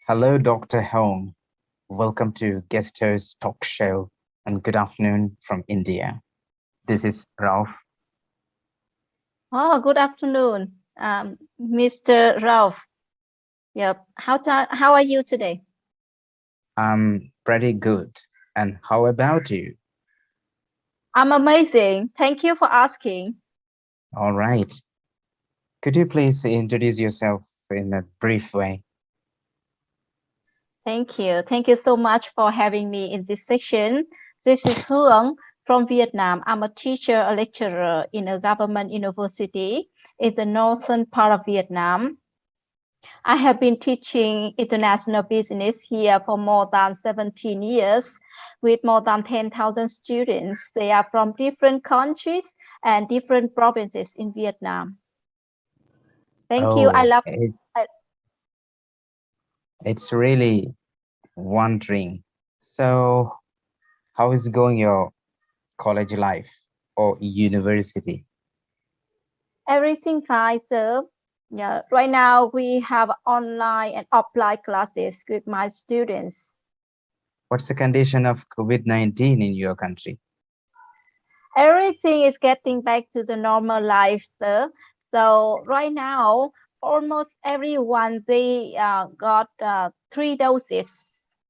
Hello, Dr. Huong. Welcome to Guest Host Talk Show, and good afternoon from India. This is Ralph. Oh, good afternoon, Mr. Ralph. Yep. How are you today? I'm pretty good. And how about you? I'm amazing. Thank you for asking. All right. Could you please introduce yourself in a brief way? Thank you. Thank you so much for having me in this section. This is Huong from Vietnam. I'm a teacher, a lecturer in a government university in the northern part of Vietnam. I have been teaching international business here for more than 17 years with more than 10,000 students. They are from different countries and different provinces in Vietnam. Thank you. Oh, I, it's really wondering. So, how is going your college life or university? everything fine, sir. Yeah, right now we have online and offline classes with my students. What's the condition of COVID-19 in your country? Everything is getting back to the normal life, sir. So right now, almost everyone they got 3 doses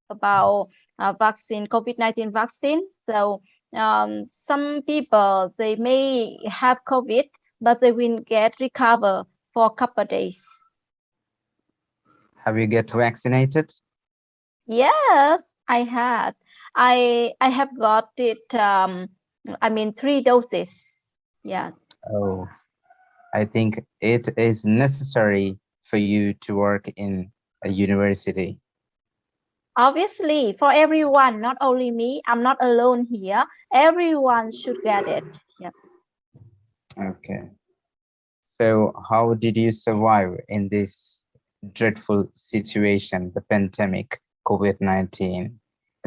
about vaccine, COVID-19 vaccine. So some people they may have COVID, but they will get recover for a couple of days. Have you get vaccinated? Yes, I had. I have got it. I mean 3 doses. Yeah. Oh, I think it is necessary for you to work in a university. Obviously, for everyone, not only me, I'm not alone here. Everyone should get it. Yeah. Okay. So, how did you survive in this dreadful situation, the pandemic, COVID-19?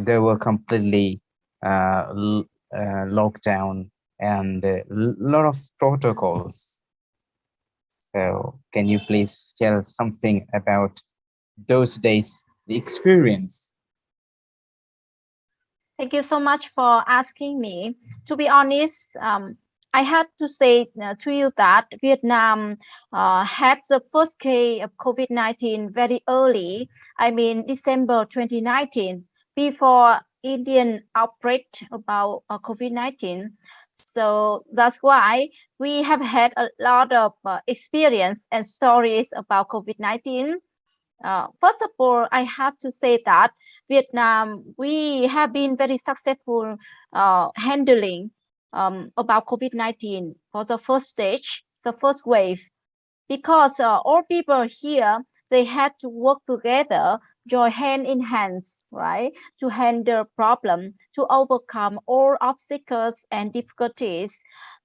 They were completely locked down and a lot of protocols. So, can you please tell something about those days, the experience? Thank you so much for asking me. To be honest, I had to say to you that Vietnam had the first case of COVID-19 very early. I mean, December 2019, before Indian outbreak about COVID-19. So that's why we have had a lot of experience and stories about COVID-19. First of all, I have to say that Vietnam, we have been very successful handling about COVID-19 for the first stage, the first wave, because all people here, they had to work together, join hand in hands, right, to handle problem, to overcome all obstacles and difficulties,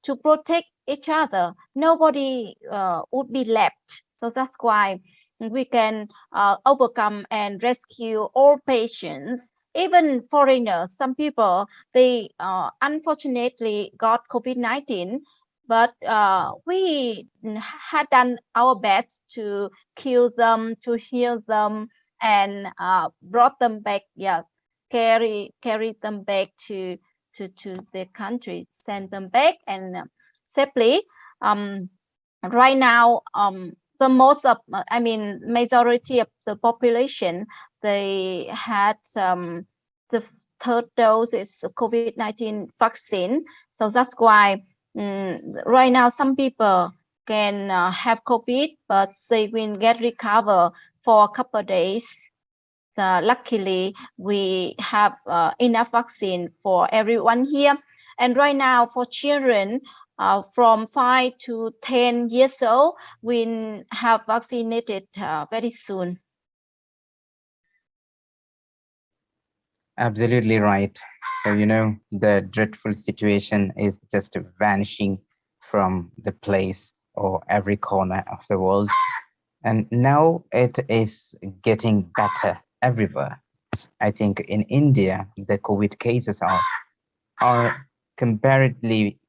to protect each other. Nobody would be left. So that's why we can overcome and rescue all patients, even foreigners. Some people, they unfortunately got COVID-19, but we had done our best to kill them, to heal them, and brought them back. Yeah, carry them back to their country, send them back and safely. Um, right now, the most of, I mean, majority of the population, they had the third dose is COVID-19 vaccine. So that's why right now some people can have COVID, but they will get recover for a couple of days. Luckily, we have enough vaccine for everyone here. And right now, for children from 5 to 10 years old, we have vaccinated very soon. Absolutely right. So, the dreadful situation is just vanishing from the place or every corner of the world. And now it is getting better everywhere. I think in India, the COVID cases are comparatively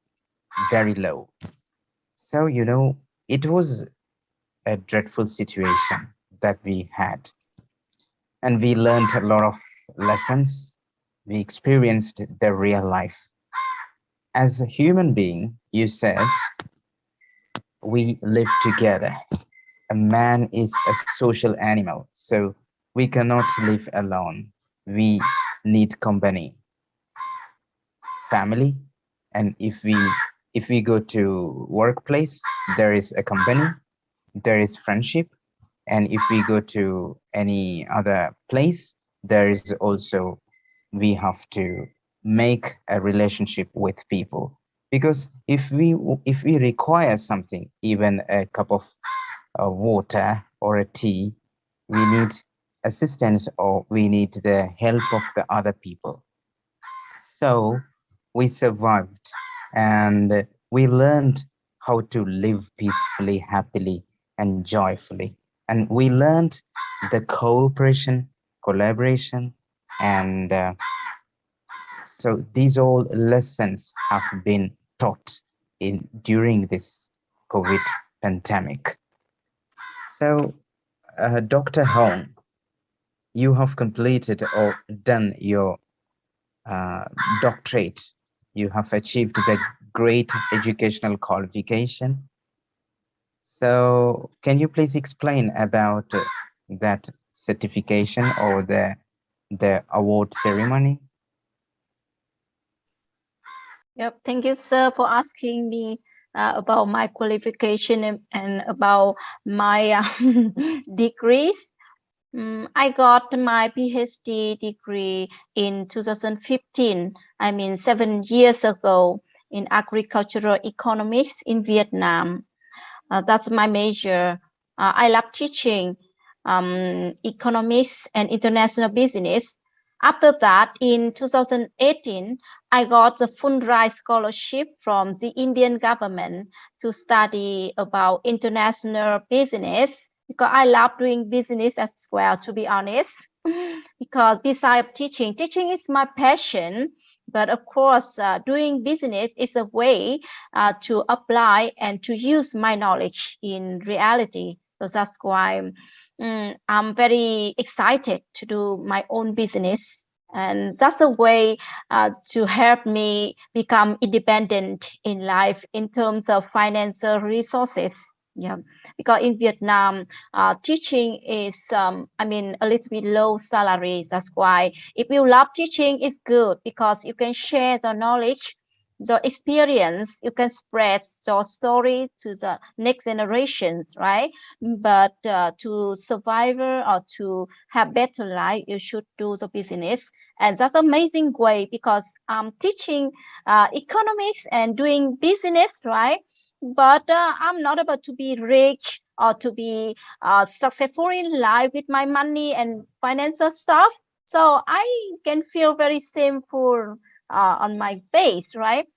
very low. So, it was a dreadful situation that we had. and we learned a lot of lessons. We experienced the real life. As a human being, you said we live together. A man is a social animal, so we cannot live alone. We need company, family, and if we go to workplace, there is a company, there is friendship, and if we go to any other place, there is also we have to make a relationship with people, because if we require something, even a cup of water or a tea, we need assistance or we need the help of the other people. So we survived, and we learned how to live peacefully, happily, and joyfully. And we learned the cooperation, collaboration, and so these all lessons have been taught in during this COVID pandemic. So, Dr. Hong, you have completed or done your uh, doctorate. You have achieved the great educational qualification. So, can you please explain about that certification or the award ceremony? Yep. Thank you, sir, for asking me about my qualification and about my degrees. I got my PhD degree in 2015. I mean, 7 years ago in agricultural economics in Vietnam. That's my major. I love teaching economics and international business. After that, in 2018, I got a Fulbright scholarship from the Indian government to study about international business because I love doing business as well, to be honest. Because besides teaching, teaching is my passion. But of course, doing business is a way to apply and to use my knowledge in reality. So that's why I'm very excited to do my own business. And that's a way to help me become independent in life in terms of financial resources. Yeah, because in Vietnam, teaching is, I mean, a little bit low salaries. That's why if you love teaching, it's good because you can share the knowledge, the experience, you can spread your story to the next generations, right? But to survive or to have better life, you should do the business. And that's amazing way because I'm teaching economics and doing business, right? But I'm not able to be rich or to be successful in life with my money and financial stuff. So I can feel very shameful on my face, right?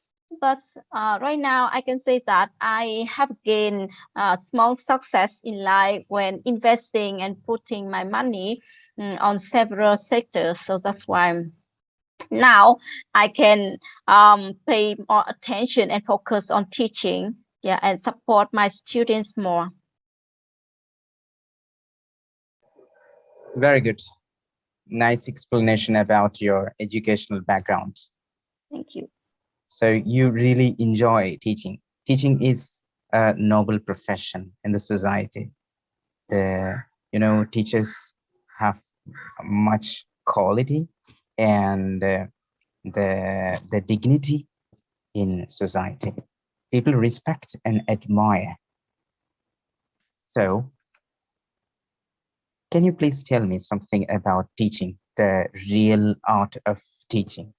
But right now, I can say that I have gained small success in life when investing and putting my money on several sectors. So that's why now I can pay more attention and focus on teaching, yeah, and support my students more. Very good. Nice explanation about your educational background. Thank you. So you really enjoy teaching. Teaching is a noble profession in the society. The teachers have much quality and the dignity in society. People respect and admire. So, can you please tell me something about teaching, the real art of teaching?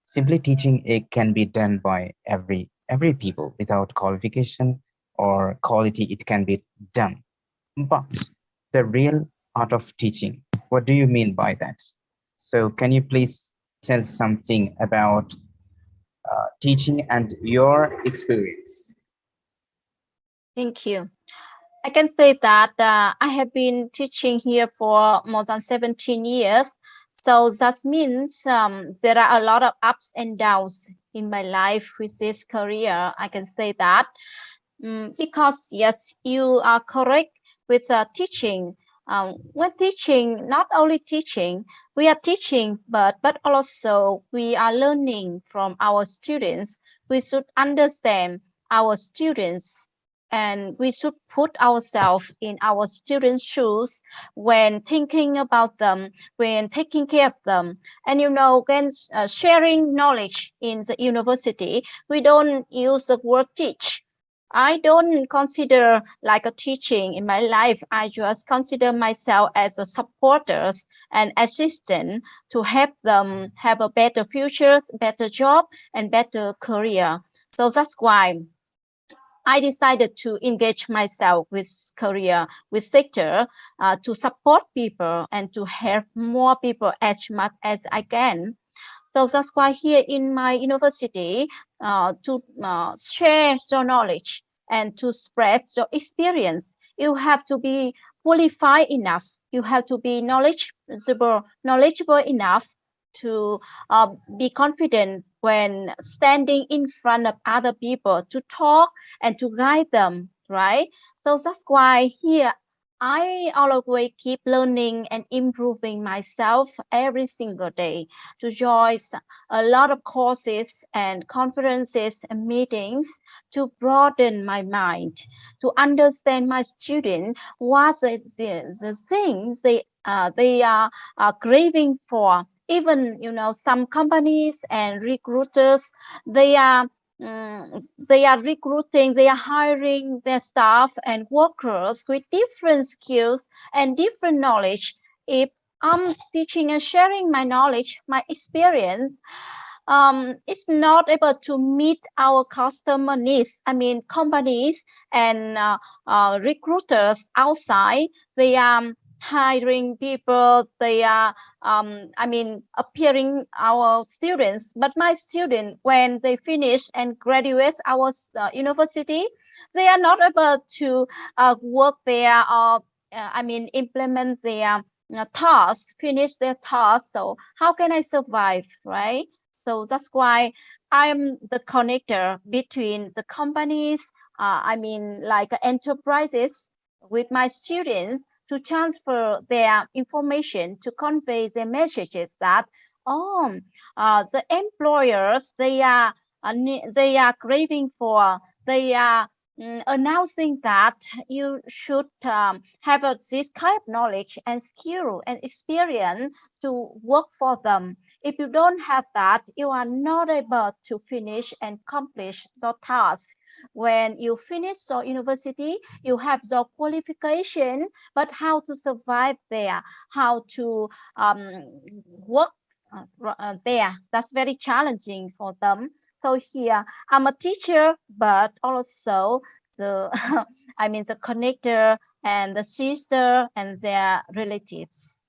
Simply teaching it can be done by every people without qualification or quality. It can be done, but the real art of teaching, what do you mean by that? So, can you please tell something about teaching and your experience? Thank you. I can say that I have been teaching here for more than 17 years. So that means there are a lot of ups and downs in my life with this career. I can say that because, yes, you are correct with teaching. when teaching, not only teaching, we are teaching, but also we are learning from our students. We should understand our students, and we should put ourselves in our students' shoes when thinking about them, when taking care of them. And when sharing knowledge in the university, we don't use the word teach. I don't consider like a teaching in my life. I just consider myself as a supporters and assistant to help them have a better futures, better job, and better career. So that's why I decided to engage myself with career, with sector, to support people and to help more people as much as I can. So that's why here in my university, to share your knowledge and to spread your experience, you have to be qualified enough. You have to be knowledgeable enough to be confident when standing in front of other people to talk and to guide them, right? So that's why here I always keep learning and improving myself every single day to join a lot of courses and conferences and meetings to broaden my mind, to understand my student what the things they are craving for. Even some companies and recruiters, they are they are recruiting, they are hiring their staff and workers with different skills and different knowledge. If I'm teaching and sharing my knowledge, my experience, it's not able to meet our customer needs. I mean, companies and recruiters outside, they are hiring people, they are appearing our students, but my student, when they finish and graduate our university, they are not able to work there or implement their tasks, finish their tasks. So how can I survive, right? So that's why I'm the connector between the companies, like enterprises, with my students to transfer their information, to convey their messages that, oh, the employers, they are craving for, they are announcing that you should have this kind of knowledge and skill and experience to work for them. If you don't have that, you are not able to finish and accomplish your task. When you finish your university, you have your qualification, but how to survive there, how to work there, that's very challenging for them. So here I'm a teacher, but also the the connector and the sister and their relatives.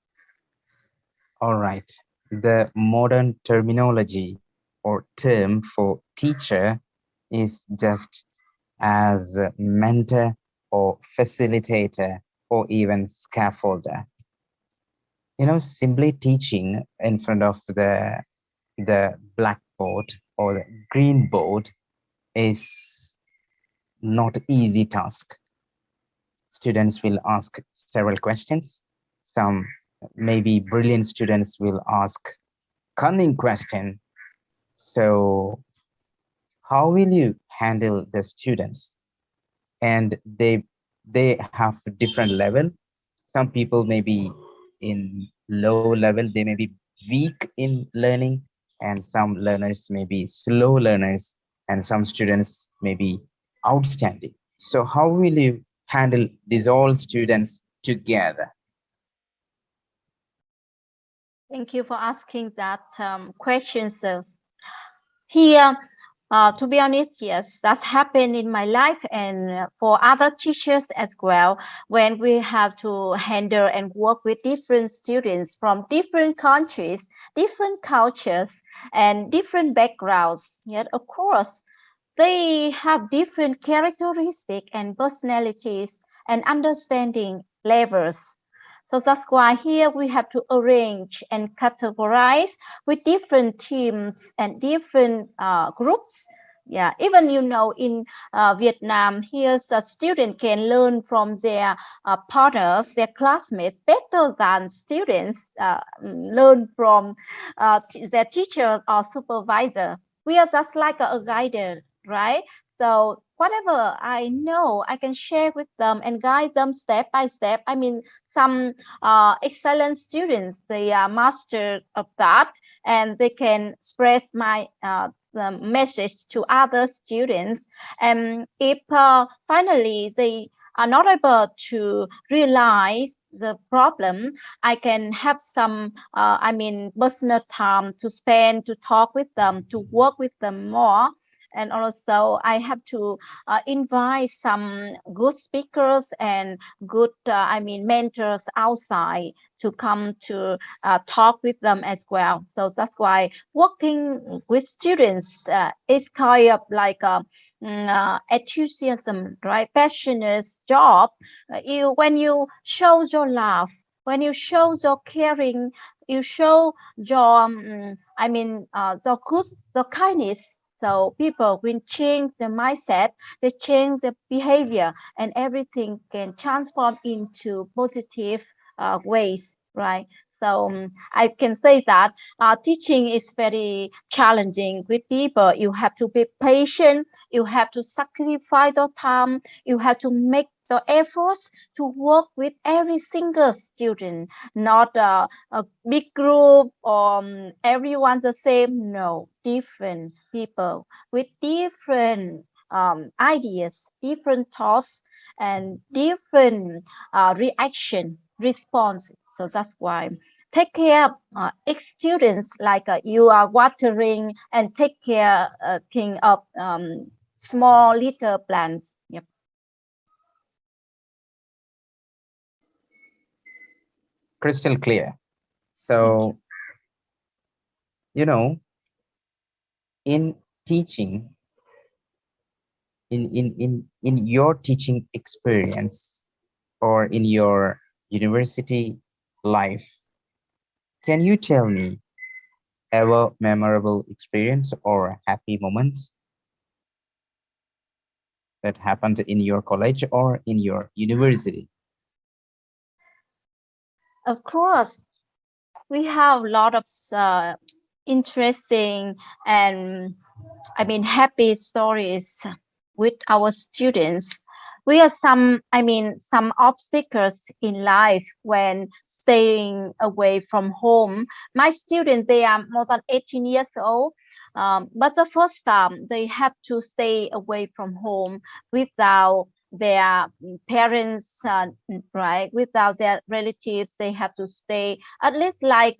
All right. The modern terminology or term for teacher is just as a mentor or facilitator or even scaffolder. Simply teaching in front of the blackboard or the green board is not easy task. Students will ask several questions. Some maybe brilliant students will ask cunning question. So how will you handle the students? And they have different level. Some people may be in low level, they may be weak in learning, and some learners may be slow learners, and some students may be outstanding. So how will you handle these all students together? Thank you for asking that question, sir. Here, to be honest, yes, that's happened in my life and for other teachers as well. When we have to handle and work with different students from different countries, different cultures, and different backgrounds, yet of course, they have different characteristics and personalities and understanding levels. So that's why here we have to arrange and categorize with different teams and different groups Yeah, even in Vietnam, here's a student can learn from their partners, their classmates better than students learn from their teachers or supervisor. We are just like a guide, right? So whatever I know, I can share with them and guide them step by step. I mean, some excellent students, they are master of that, and they can spread my the message to other students. And if finally they are not able to realize the problem, I can have some, personal time to spend, to talk with them, to work with them more. And also, I have to invite some good speakers and good, mentors outside to come to talk with them as well. So that's why working with students is kind of like a enthusiasm, right? Passionate job. You when you show your love, when you show your caring, you show your your good, your kindness. So people will change their mindset, they change their behavior, and everything can transform into positive ways, right? So I can say that teaching is very challenging with people. You have to be patient. You have to sacrifice your time. You have to make the efforts to work with every single student, not a big group or everyone's the same. No, different people with different ideas, different thoughts, and different reaction response. So that's why take care of students like you are watering and take care of small little plants. Yep. Crystal clear. Thank you. So, you know, in teaching, in your teaching experience or in your university life, can you tell me ever memorable experience or happy moments that happened in your college or in your university? Of course, we have a lot of interesting and happy stories with our students. We are some obstacles in life when staying away from home. My students, they are more than 18 years old. But the first time they have to stay away from home without their parents, right? Without their relatives, they have to stay at least like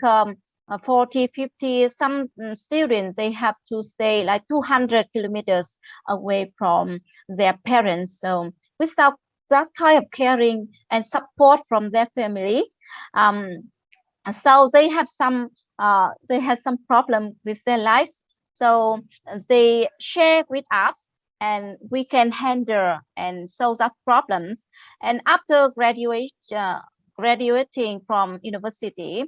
40, 50. Some students, they have to stay like 200 kilometers away from their parents. So without that kind of caring and support from their family, um, so they have some problem with their life. So they share with us, and we can handle and solve that problems. And after graduating from university,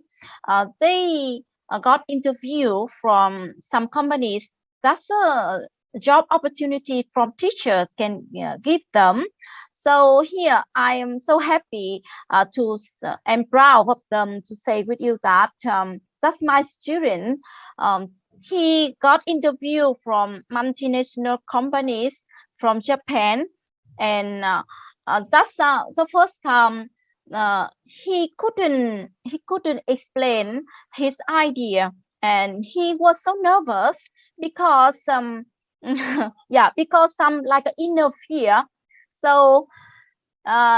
they got interview from some companies. That's a job opportunity from teachers can give them. So here I am so happy and proud of them to say with you that that's my student. He got interview from multinational companies from Japan, and that's the first time he couldn't explain his idea, and he was so nervous because yeah, because some like inner fear. So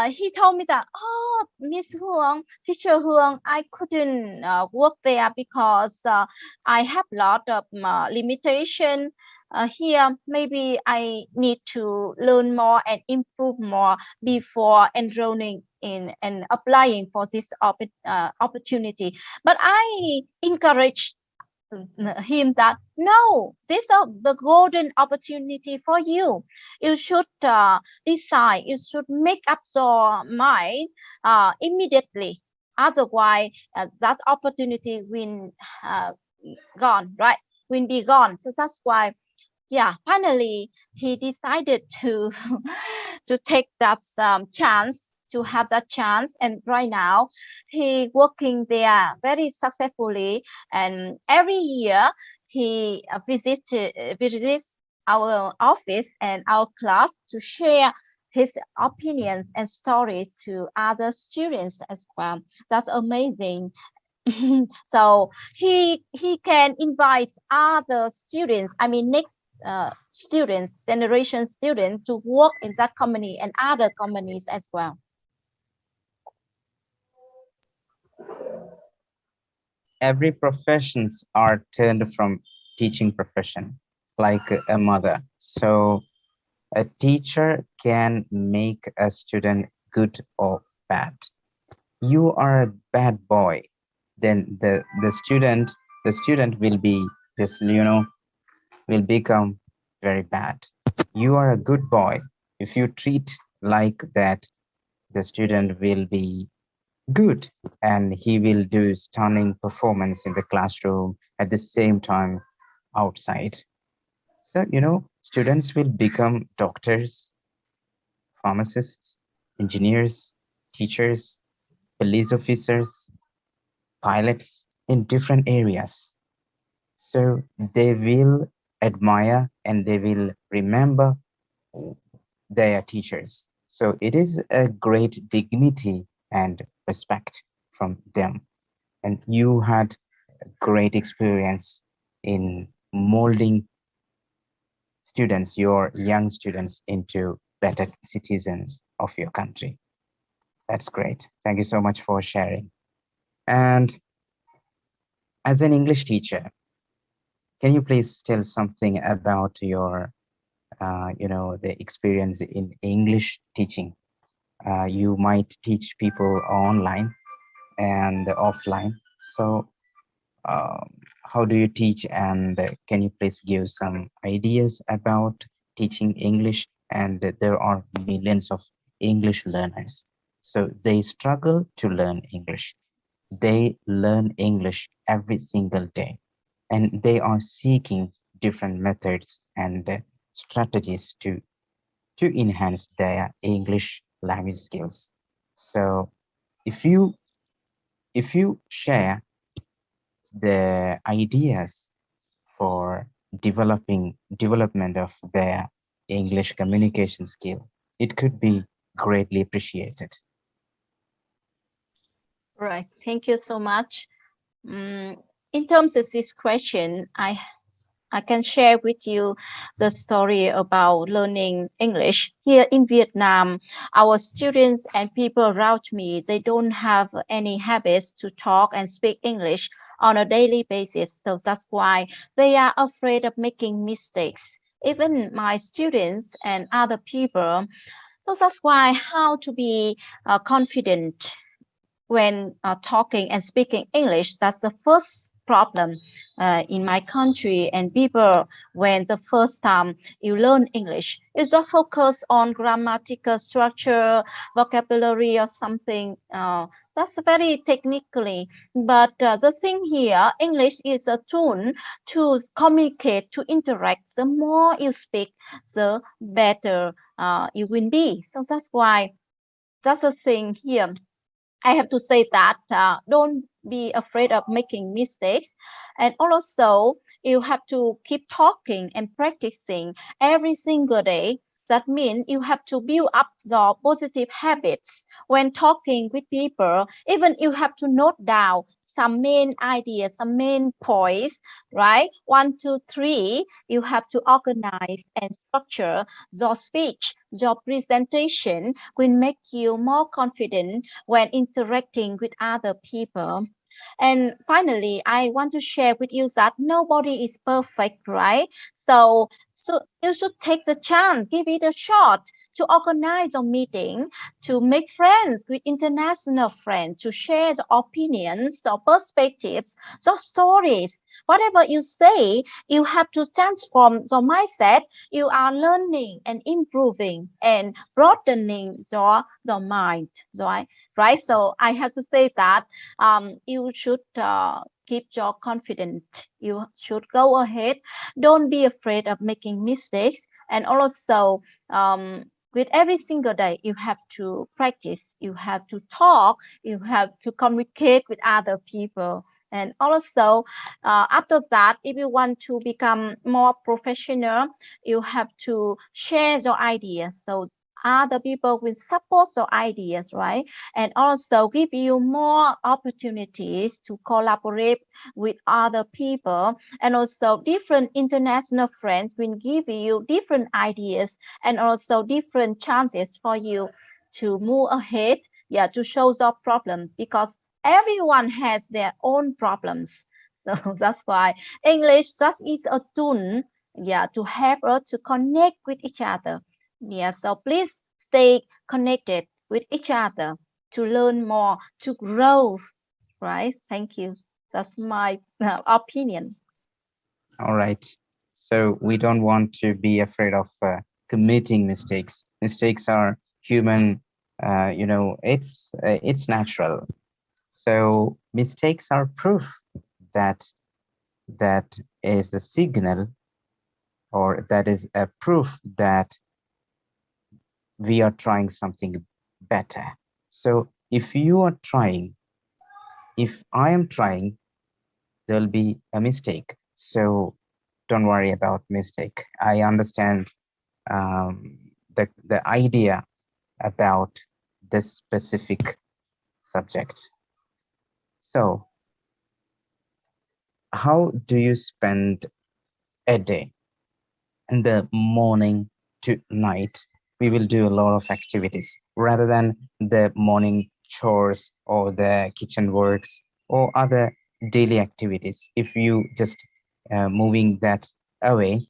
he told me that, oh, Miss Huong, Teacher Huong, I couldn't work there because I have a lot of limitation here. Maybe I need to learn more and improve more before enrolling in and applying for this opportunity. But I encourage him that no, this is the golden opportunity for you. You should decide, you should make up your mind immediately. Otherwise that opportunity will uh, gone, right, will be gone. So that's why yeah, finally he decided to to take that chance, to have that chance, and right now he working there very successfully, and every year he visits our office and our class to share his opinions and stories to other students as well. That's amazing. So he can invite other students, I mean next students, generation students, to work in that company and other companies as well. Every professions are turned from teaching profession, like a mother. So a teacher can make a student good or bad. You are a bad boy, then the student will be this, will become very bad. You are a good boy. If you treat like that, the student will be good, and he will do stunning performance in the classroom at the same time outside. So, students will become doctors, pharmacists, engineers, teachers, police officers, pilots in different areas. So they will admire and they will remember their teachers. So it is a great dignity and respect from them. And you had a great experience in molding students, your young students, into better citizens of your country. That's great. Thank you so much for sharing. And as an English teacher, can you please tell something about your, the experience in English teaching? You might teach people online and offline. So, um, how do you teach? And can you please give some ideas about teaching English? And there are millions of English learners. So they struggle to learn English. They learn English every single day, and they are seeking different methods and strategies to enhance their English language skills. So if you if you share the ideas for development of their English communication skill, it could be greatly appreciated. Right, thank you so much. Mm, in terms of this question, I can share with you the story about learning English. Here in Vietnam, our students and people around me, they don't have any habits to talk and speak English on a daily basis. So that's why they are afraid of making mistakes. Even my students and other people. So that's why how to be confident when talking and speaking English. That's the first problem in my country. And people, when the first time you learn English, you just focus on grammatical structure, vocabulary, or something. That's very technically. But the thing here, English is a tool to communicate, to interact. The more you speak, the better you will be. So that's why that's a thing here. I have to say that don't be afraid of making mistakes. And also, you have to keep talking and practicing every single day. That means you have to build up your positive habits when talking with people. Even you have to note down some main ideas, some main points, right? One, two, three. You have to organize and structure your speech. Your presentation will make you more confident when interacting with other people. And finally, I want to share with you that nobody is perfect, right? So you should take the chance, give it a shot to organize a meeting, to make friends with international friends, to share the opinions or perspectives, the stories. Whatever you say, you have to transform your mindset. You are learning and improving and broadening your mind, right? Right. So I have to say that you should keep your confidence. You should go ahead. Don't be afraid of making mistakes. And also, with every single day, you have to practice, you have to talk, you have to communicate with other people. And also, after that, if you want to become more professional, you have to share your ideas. So other people will support your ideas, right? And also give you more opportunities to collaborate with other people. And also different international friends will give you different ideas and also different chances for you to move ahead, yeah, to show your problem, because everyone has their own problems. So that's why English just is a tool, yeah, to help us to connect with each other. Yeah, so please stay connected with each other to learn more, to grow, right? Thank you. That's my opinion. All right. So we don't want to be afraid of committing mistakes. Mistakes are human. It's natural. So mistakes are proof that that is the signal, or that is a proof that we are trying something better. So if you are trying, if I am trying, there'll be a mistake. So don't worry about mistake. I understand the idea about this specific subject. So how do you spend a day? In the morning to night, we will do a lot of activities rather than the morning chores or the kitchen works or other daily activities. If you just moving that away,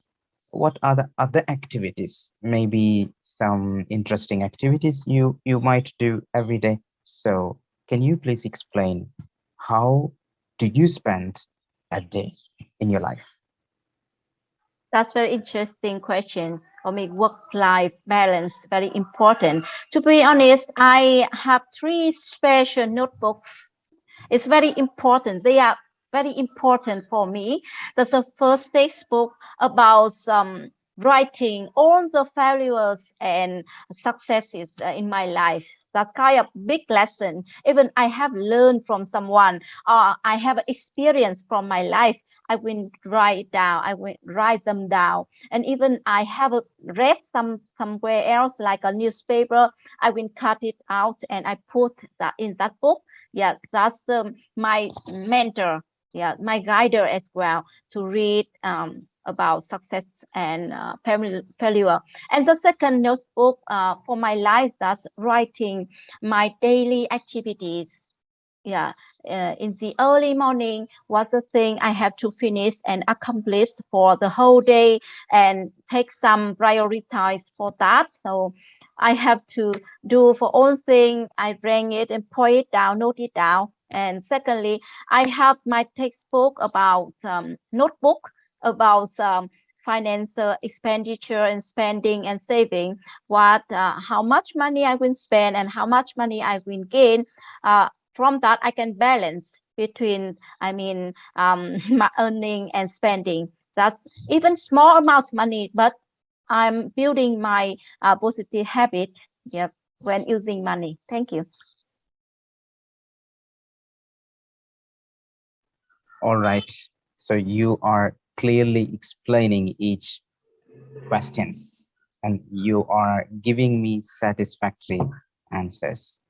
what are the other activities? Maybe some interesting activities you might do every day. So can you please explain how do you spend a day in your life? That's very interesting question. For me, work-life balance very important. To be honest, I have three special notebooks. It's very important. They are very important for me. That's the first textbook about writing all the failures and successes in my life. That's kind of big lesson. Even I have learned from someone, or I have experience from my life. I will write it down. I will write them down. And even I have read somewhere else, like a newspaper. I will cut it out and I put that in that book. Yeah, that's my mentor, yeah, my guider as well, to read about success and failure. And the second notebook for my life, that's writing my daily activities. Yeah, in the early morning, what's the thing I have to finish and accomplish for the whole day, and take some prioritize for that. So I have to do for all thing. I rank it and point it down, note it down. And secondly, I have my textbook about notebook about financial expenditure and spending and saving. What, how much money I will spend and how much money I will gain. From that, I can balance between, I mean, my earning and spending. That's even small amount of money, but I'm building my positive habit, yep, when using money. Thank you. All right. So you are clearly explaining each questions and you are giving me satisfactory answers.